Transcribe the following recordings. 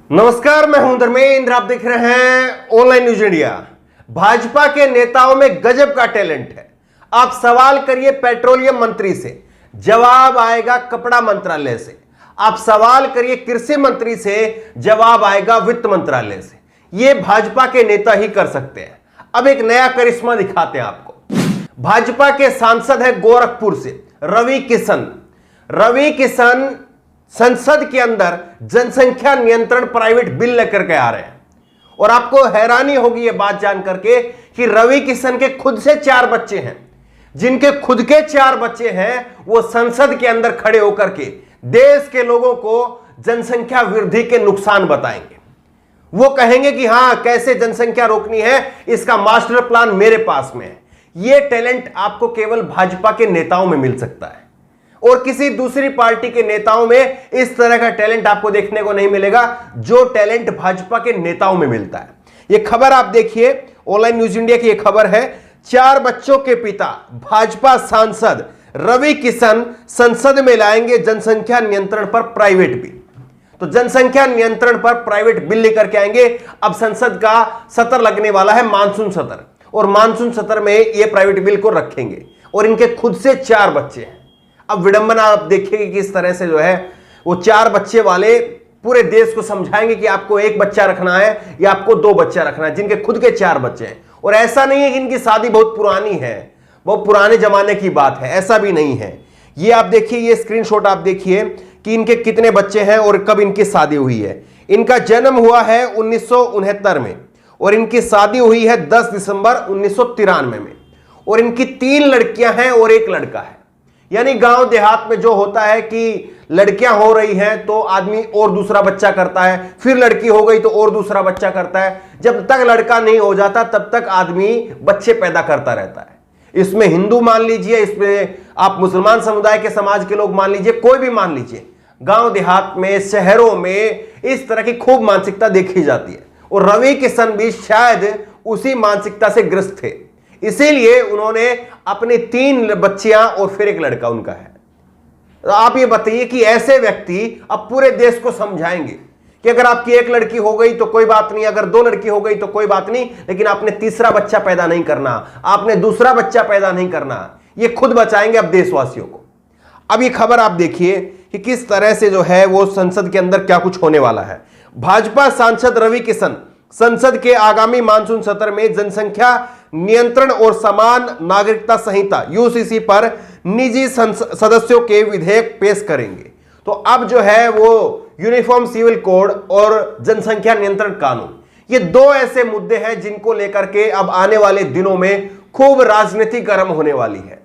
नमस्कार, मैं हूं धर्मेंद्र। आप देख रहे हैं ऑनलाइन न्यूज इंडिया। भाजपा के नेताओं में गजब का टैलेंट है। आप सवाल करिए पेट्रोलियम मंत्री से, जवाब आएगा कपड़ा मंत्रालय से। आप सवाल करिए कृषि मंत्री से, जवाब आएगा वित्त मंत्रालय से। यह भाजपा के नेता ही कर सकते हैं। अब एक नया करिश्मा दिखाते हैं आपको। भाजपा के सांसद है गोरखपुर से रवि किशन। रवि किशन संसद के अंदर जनसंख्या नियंत्रण प्राइवेट बिल लेकर के आ रहे हैं। और आपको हैरानी होगी यह बात जान करके कि रवि किशन के खुद से 4 बच्चे हैं। जिनके खुद के 4 बच्चे हैं, वो संसद के अंदर खड़े होकर के देश के लोगों को जनसंख्या वृद्धि के नुकसान बताएंगे। वो कहेंगे कि हां, कैसे जनसंख्या रोकनी है, इसका मास्टर प्लान मेरे पास में है। यह टैलेंट आपको केवल भाजपा के नेताओं में मिल सकता है और किसी दूसरी पार्टी के नेताओं में इस तरह का टैलेंट आपको देखने को नहीं मिलेगा जो टैलेंट भाजपा के नेताओं में मिलता है। यह खबर आप देखिए, ऑनलाइन न्यूज इंडिया की यह खबर है। 4 बच्चों के पिता भाजपा सांसद रवि किशन संसद में लाएंगे जनसंख्या नियंत्रण पर प्राइवेट बिल। तो जनसंख्या नियंत्रण पर प्राइवेट बिल लेकर के आएंगे। अब संसद का सत्र लगने वाला है, मानसून सत्र, और मानसून सत्र में यह प्राइवेट बिल को रखेंगे। और इनके खुद से 4 बच्चे हैं। अब विडंबना आप देखिए कि किस तरह से जो है वो 4 बच्चे वाले पूरे देश को समझाएंगे कि आपको 1 बच्चा रखना है या आपको 2 बच्चा रखना है, जिनके खुद के 4 बच्चे हैं। और ऐसा नहीं है कि इनकी शादी बहुत पुरानी है, बहुत पुराने जमाने की बात है, ऐसा भी नहीं है। ये आप देखिए, ये स्क्रीनशॉट आप देखिए कि इनके कितने बच्चे हैं और कब इनकी शादी हुई है। इनका जन्म हुआ है 1969 में और इनकी शादी हुई है 10 दिसंबर 1993 में। और इनकी 3 लड़कियां हैं और 1 लड़का है। यानी गांव देहात में जो होता है कि लड़कियां हो रही हैं तो आदमी और दूसरा बच्चा करता है, फिर लड़की हो गई तो और दूसरा बच्चा करता है। जब तक लड़का नहीं हो जाता तब तक आदमी बच्चे पैदा करता रहता है। इसमें हिंदू मान लीजिए, इसमें आप मुसलमान समुदाय के समाज के लोग मान लीजिए, कोई भी मान लीजिए, गांव देहात में, शहरों में इस तरह की खूब मानसिकता देखी जाती है। और रवि किशन भी शायद उसी मानसिकता से ग्रस्त थे, इसीलिए उन्होंने अपनी 3 बच्चियां और फिर 1 लड़का उनका है। तो आप ये बताइए कि ऐसे व्यक्ति अब पूरे देश को समझाएंगे कि अगर आपकी 1 लड़की हो गई तो कोई बात नहीं, अगर 2 लड़की हो गई तो कोई बात नहीं, लेकिन आपने तीसरा बच्चा पैदा नहीं करना, आपने दूसरा बच्चा पैदा नहीं करना। ये खुद बचाएंगे अब देशवासियों को। अब ये खबर आप देखिए कि किस तरह से जो है वो संसद के अंदर क्या कुछ होने वाला है। भाजपा सांसद रवि किशन संसद के आगामी मानसून सत्र में जनसंख्या नियंत्रण और समान नागरिकता संहिता यूसीसी पर निजी सदस्यों के विधेयक पेश करेंगे। तो अब जो है वो यूनिफॉर्म सिविल कोड और जनसंख्या नियंत्रण कानून, ये 2 ऐसे मुद्दे हैं जिनको लेकर के अब आने वाले दिनों में खूब राजनीति गर्म होने वाली है।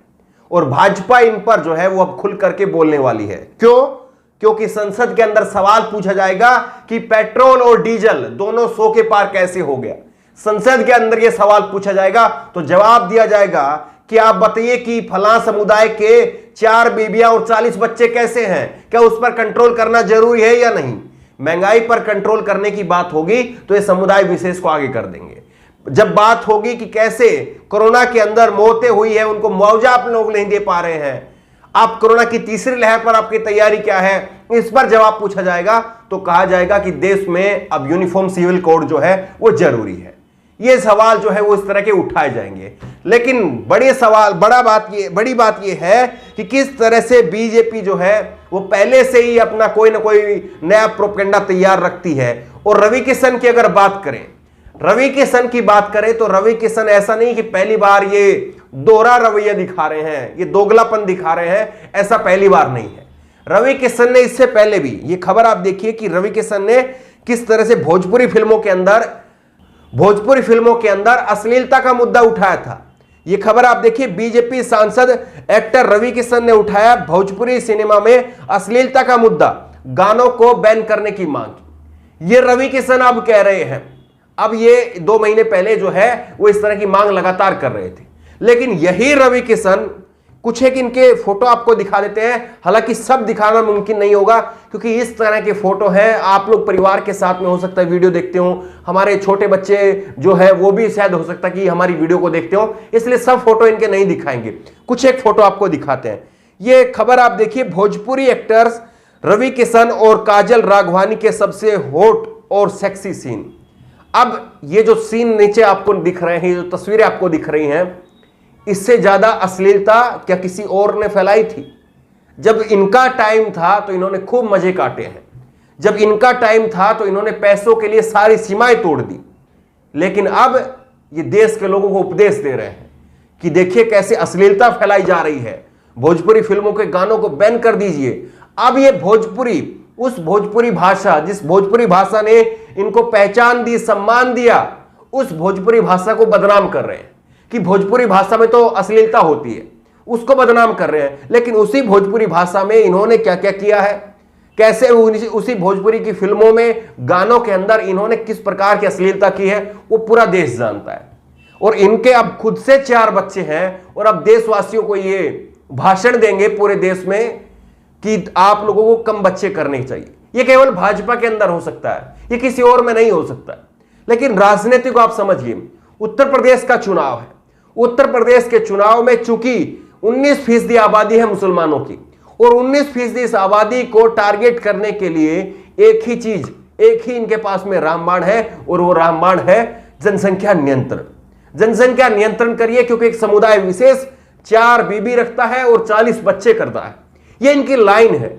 और भाजपा इन पर जो है वो अब खुल करके बोलने वाली है। क्यों? क्योंकि संसद के अंदर सवाल पूछा जाएगा कि पेट्रोल और डीजल दोनों 100 के पार कैसे हो गया। संसद के अंदर यह सवाल पूछा जाएगा तो जवाब दिया जाएगा कि आप बताइए कि फलां समुदाय के 4 बीबियां और 40 बच्चे कैसे हैं, क्या उस पर कंट्रोल करना जरूरी है या नहीं। महंगाई पर कंट्रोल करने की बात होगी तो ये समुदाय विशेष को आगे कर देंगे। जब बात होगी कि कैसे कोरोना के अंदर मौतें हुई है, उनको मुआवजा आप लोग नहीं दे पा रहे हैं, आप कोरोना की तीसरी लहर पर आपकी तैयारी क्या है, इस पर जवाब पूछा जाएगा तो कहा जाएगा कि देश में अब यूनिफॉर्म सिविल कोड जो है वो जरूरी है। ये सवाल जो है वो इस तरह के उठाए जाएंगे। लेकिन बड़ी बात ये है कि किस तरह से बीजेपी जो है वो पहले से ही अपना कोई ना कोई नया प्रोपेगेंडा तैयार रखती है। और रवि किशन की अगर बात करें, रवि किशन की बात करें तो रवि किशन ऐसा नहीं कि पहली बार ये दोहरा रवैया दिखा रहे हैं, ये दोगलापन दिखा रहे हैं, ऐसा पहली बार नहीं है। रवि किशन ने इससे पहले भी, ये खबर आप देखिए कि रवि किशन ने किस तरह से भोजपुरी फिल्मों के अंदर अश्लीलता का मुद्दा उठाया था। ये खबर आप देखिए, बीजेपी सांसद एक्टर रवि किशन ने उठाया भोजपुरी सिनेमा में अश्लीलता का मुद्दा, गानों को बैन करने की मांग। ये रवि किशन अब कह रहे हैं। अब ये 2 महीने पहले जो है वो इस तरह की मांग लगातार कर रहे थे। लेकिन यही रवि किशन, कुछ एक इनके फोटो आपको दिखा देते हैं, हालांकि सब दिखाना मुमकिन नहीं होगा क्योंकि इस तरह के फोटो हैं। आप लोग परिवार के साथ में हो सकता है वीडियो देखते हो, हमारे छोटे बच्चे जो है वो भी शायद हो सकता है कि हमारी वीडियो को देखते हो, इसलिए सब फोटो इनके नहीं दिखाएंगे। कुछ एक फोटो आपको दिखाते हैं। ये खबर आप देखिए, भोजपुरी एक्टर्स रवि किशन और काजल राघवानी के सबसे हॉट और सेक्सी सीन। अब ये जो सीन नीचे आपको दिख रहे हैं, जो तस्वीरें आपको दिख रही हैं, इससे ज्यादा अश्लीलता क्या किसी और ने फैलाई थी? जब इनका टाइम था तो इन्होंने खूब मजे काटे हैं, जब इनका टाइम था तो इन्होंने पैसों के लिए सारी सीमाएं तोड़ दी। लेकिन अब ये देश के लोगों को उपदेश दे रहे हैं कि देखिए कैसे अश्लीलता फैलाई जा रही है, भोजपुरी फिल्मों के गानों को बैन कर दीजिए। अब ये भोजपुरी, उस भोजपुरी भाषा, जिस भोजपुरी भाषा ने इनको पहचान दी, सम्मान दिया, उस भोजपुरी भाषा को बदनाम कर रहे हैं कि भोजपुरी भाषा में तो अश्लीलता होती है, उसको बदनाम कर रहे हैं। लेकिन उसी भोजपुरी भाषा में इन्होंने क्या क्या किया है, कैसे उसी भोजपुरी की फिल्मों में, गानों के अंदर इन्होंने किस प्रकार की अश्लीलता की है, वो पूरा देश जानता है। और इनके अब खुद से 4 बच्चे हैं और अब देशवासियों को ये भाषण देंगे पूरे देश में कि आप लोगों को कम बच्चे करने चाहिए। ये केवल भाजपा के अंदर हो सकता है, ये किसी और में नहीं हो सकता। लेकिन राजनीति को आप समझिए, उत्तर प्रदेश का चुनाव है, उत्तर प्रदेश के चुनाव में चूंकि 19% आबादी है मुसलमानों की, और 19% इस आबादी को टारगेट करने के लिए एक ही चीज, एक ही इनके पास में रामबाण है, और वो रामबाण है जनसंख्या नियंत्रण। जनसंख्या नियंत्रण करिए, क्योंकि एक समुदाय विशेष 4 बीबी रखता है और 40 बच्चे करता है, ये इनकी लाइन है।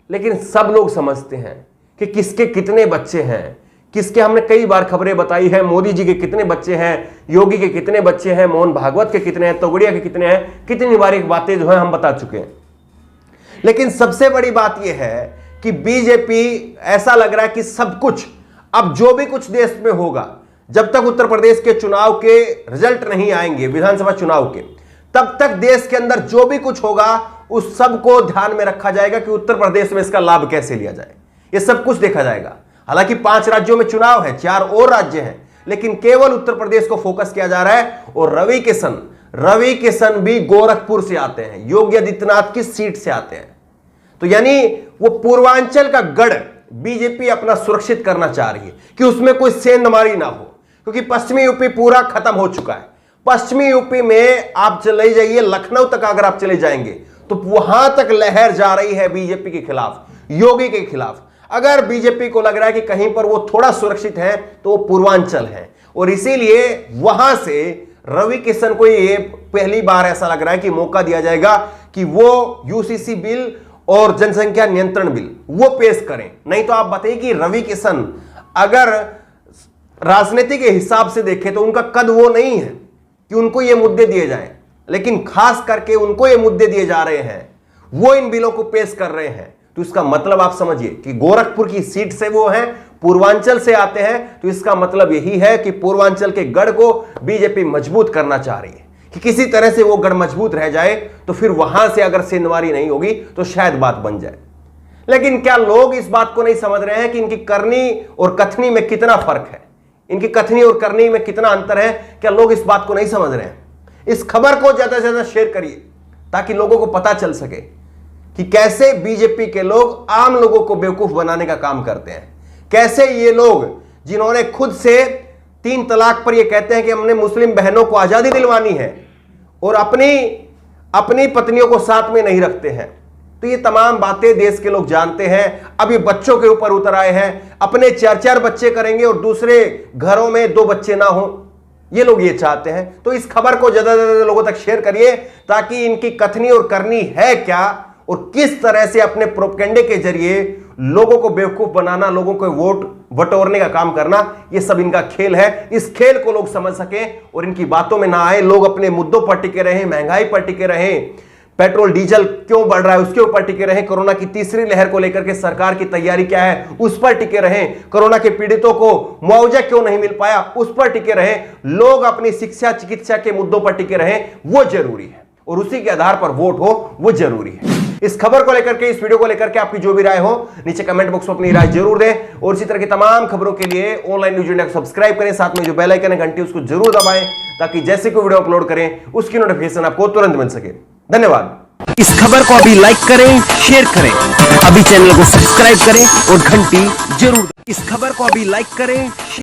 लेकिन सब लोग समझते हैं कि किसके कितने बच्चे हैं, किसके, हमने कई बार खबरें बताई है, मोदी जी के कितने बच्चे हैं, योगी के कितने बच्चे हैं, मोहन भागवत के कितने हैं, तोगड़िया के कितने हैं, कितनी बार एक बातें जो है हम बता चुके हैं। लेकिन सबसे बड़ी बात यह है कि बीजेपी, ऐसा लग रहा है कि सब कुछ, अब जो भी कुछ देश में होगा, जब तक उत्तर प्रदेश के चुनाव के रिजल्ट नहीं आएंगे, विधानसभा चुनाव के, तब तक देश के अंदर जो भी कुछ होगा उस सब को ध्यान में रखा जाएगा कि उत्तर प्रदेश में इसका लाभ कैसे लिया जाए, ये सब कुछ देखा जाएगा। हालांकि 5 राज्यों में चुनाव है, 4 और राज्य हैं, लेकिन केवल उत्तर प्रदेश को फोकस किया जा रहा है। और रवि किशन भी गोरखपुर से आते हैं, योगी आदित्यनाथ की सीट से आते हैं। तो यानी वो पूर्वांचल का गढ़ बीजेपी अपना सुरक्षित करना चाह रही है कि उसमें कोई सेंधमारी ना हो, क्योंकि पश्चिमी यूपी पूरा खत्म हो चुका है। पश्चिमी यूपी में आप चले जाइए, लखनऊ तक अगर आप चले जाएंगे तो वहां तक लहर जा रही है बीजेपी के खिलाफ, योगी के खिलाफ। अगर बीजेपी को लग रहा है कि कहीं पर वो थोड़ा सुरक्षित है तो वो पूर्वांचल है, और इसीलिए वहां से रवि किशन को ये पहली बार ऐसा लग रहा है कि मौका दिया जाएगा कि वो यूसीसी बिल और जनसंख्या नियंत्रण बिल वो पेश करें। नहीं तो आप बताइए कि रवि किशन अगर राजनीति के हिसाब से देखें तो उनका कद वो नहीं है कि उनको ये मुद्दे दिए जाएं, लेकिन खास करके उनको ये मुद्दे दिए जा रहे हैं, वो इन बिलों को पेश कर रहे हैं। तो इसका मतलब आप समझिए कि गोरखपुर की सीट से वो हैं, पूर्वांचल से आते हैं, तो इसका मतलब यही है कि पूर्वांचल के गढ़ को बीजेपी मजबूत करना चाह रही है कि किसी तरह से वो गढ़ मजबूत रह जाए, तो फिर वहां से अगर सेंधमारी नहीं होगी तो शायद बात बन जाए। लेकिन क्या लोग इस बात को नहीं समझ रहे हैं कि इनकी करनी और कथनी में कितना फर्क है, इनकी कथनी और करनी में कितना अंतर है? क्या लोग इस बात को नहीं समझ रहे हैं? इस खबर को ज्यादा से ज्यादा शेयर करिए ताकि लोगों को पता चल सके कि कैसे बीजेपी के लोग आम लोगों को बेवकूफ बनाने का काम करते हैं। कैसे ये लोग, जिन्होंने खुद से 3 तलाक पर ये कहते हैं कि हमने मुस्लिम बहनों को आजादी दिलवानी है, और अपनी पत्नियों को साथ में नहीं रखते हैं। तो ये तमाम बातें देश के लोग जानते हैं। अब ये बच्चों के ऊपर उतर आए हैं, अपने 4-4 बच्चे करेंगे और दूसरे घरों में 2 बच्चे ना हो, ये लोग ये चाहते हैं। तो इस खबर को ज्यादा से ज्यादा लोगों तक शेयर करिए ताकि इनकी कथनी और करनी है क्या, और किस तरह से अपने प्रोपेगेंडे के जरिए लोगों को बेवकूफ बनाना, लोगों को वोट बटोरने का काम करना, ये सब इनका खेल है। इस खेल को लोग समझ सकें और इनकी बातों में ना आए। लोग अपने मुद्दों पर टिके रहें, महंगाई पर टिके रहें, पेट्रोल डीजल क्यों बढ़ रहा है उसके ऊपर टिके रहें, कोरोना की तीसरी लहर को लेकर के सरकार की तैयारी क्या है उस पर टिके रहें, कोरोना के पीड़ितों को मुआवजा क्यों नहीं मिल पाया उस पर टिके रहें। लोग अपनी शिक्षा चिकित्सा के मुद्दों पर टिके रहें, वो जरूरी है, और उसी के आधार पर वोट हो वो जरूरी है। इस खबर को लेकर के, इस वीडियो को लेकर के आपकी जो भी राय हो नीचे कमेंट बॉक्स में अपनी राय जरूर दें, और इसी तरह की तमाम खबरों के लिए ऑनलाइन न्यूज इंडिया को सब्सक्राइब करें, साथ में जो बेल आइकन है घंटी उसको जरूर दबाएं ताकि जैसे कोई वीडियो अपलोड करें उसकी नोटिफिकेशन आपको तुरंत मिल सके। धन्यवाद। इस खबर को अभी लाइक करें, शेयर करें, अभी चैनल को सब्सक्राइब करें और घंटी जरूर। इस खबर को अभी लाइक करें।